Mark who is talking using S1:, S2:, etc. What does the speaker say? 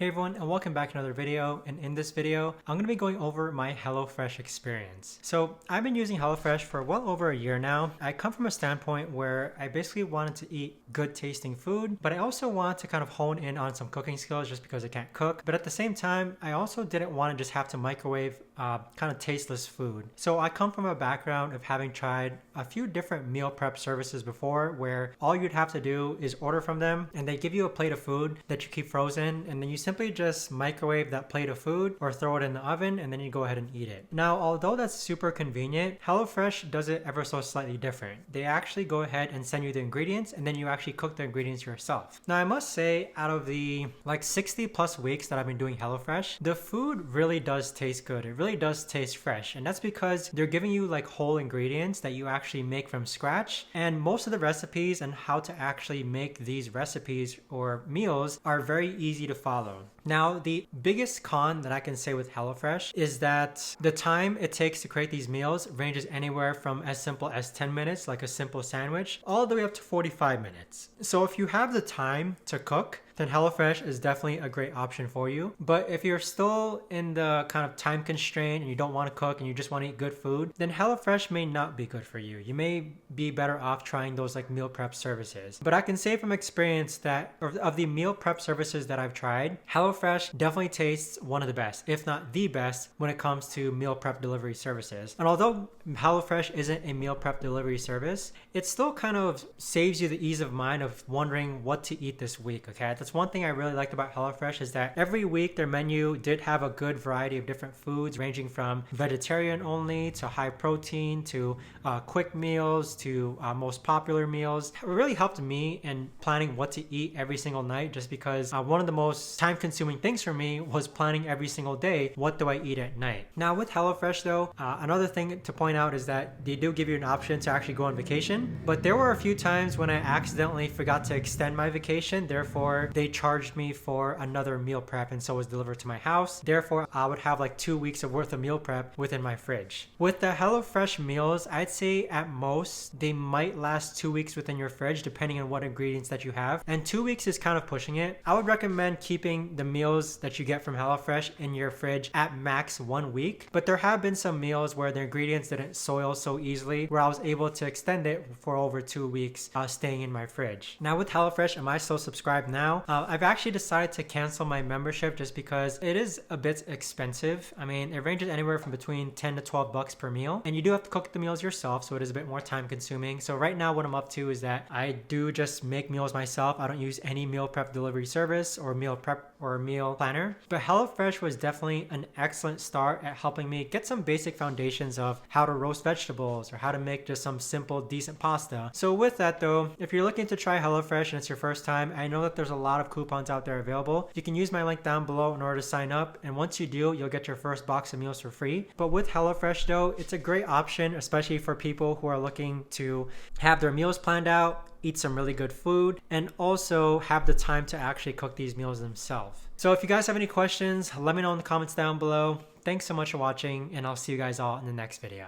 S1: Hey everyone, and welcome back to another video. And in this video, I'm going to be going over my HelloFresh experience. So I've been using HelloFresh for well over a year now. I come from a standpoint where I basically wanted to eat good tasting food, but I also wanted to kind of hone in on some cooking skills just because I can't cook. But at the same time, I also didn't want to just have to microwave kind of tasteless food. So I come from a background of having tried a few different meal prep services before where all you'd have to do is order from them and they give you a plate of food that you keep frozen, and then you simply just microwave that plate of food or throw it in the oven and then you go ahead and eat it. Now, although that's super convenient, HelloFresh does it ever so slightly different. They actually go ahead and send you the ingredients and then you actually cook the ingredients yourself. Now, I must say, out of the 60 plus weeks that I've been doing HelloFresh, the food really does taste good. It really does taste fresh, and that's because they're giving you whole ingredients that you actually make from scratch, and most of the recipes and how to actually make these recipes or meals are very easy to follow. Now, the biggest con that I can say with HelloFresh is that the time it takes to create these meals ranges anywhere from as simple as 10 minutes, like a simple sandwich, all the way up to 45 minutes. So if you have the time to cook, then HelloFresh is definitely a great option for you. But if you're still in the kind of time constraint and you don't want to cook and you just want to eat good food, then HelloFresh may not be good for you. You may be better off trying those meal prep services. But I can say from experience that of the meal prep services that I've tried, HelloFresh definitely tastes one of the best, if not the best, when it comes to meal prep delivery services. And although HelloFresh isn't a meal prep delivery service, it still kind of saves you the ease of mind of wondering what to eat this week, okay? That's one thing I really liked about HelloFresh, is that every week their menu did have a good variety of different foods, ranging from vegetarian only to high protein to quick meals to most popular meals. It really helped me in planning what to eat every single night, just because one of the most time consuming things for me was planning every single day, what do I eat at night? Now with HelloFresh though, another thing to point out is that they do give you an option to actually go on vacation, but there were a few times when I accidentally forgot to extend my vacation, therefore they charged me for another meal prep, and so it was delivered to my house. Therefore, I would have 2 weeks of worth of meal prep within my fridge. With the HelloFresh meals, I'd say at most they might last 2 weeks within your fridge, depending on what ingredients that you have. And 2 weeks is kind of pushing it. I would recommend keeping the meals that you get from HelloFresh in your fridge at max 1 week. But there have been some meals where the ingredients didn't soil so easily, where I was able to extend it for over 2 weeks, staying in my fridge. Now with HelloFresh, am I still subscribed now? I've actually decided to cancel my membership just because it is a bit expensive. I mean, it ranges anywhere from between 10 to 12 bucks per meal, and you do have to cook the meals yourself, so it is a bit more time consuming. So right now what I'm up to is that I do just make meals myself. I don't use any meal prep delivery service or meal prep or meal planner. But HelloFresh was definitely an excellent start at helping me get some basic foundations of how to roast vegetables or how to make just some simple decent pasta. So with that though, if you're looking to try HelloFresh and it's your first time, I know that there's a lot of coupons out there available. You can use my link down below in order to sign up, and once you do, you'll get your first box of meals for free. But with HelloFresh though, it's a great option, especially for people who are looking to have their meals planned out, eat some really good food, and also have the time to actually cook these meals themselves. So if you guys have any questions, let me know in the comments down below. Thanks so much for watching, and I'll see you guys all in the next video.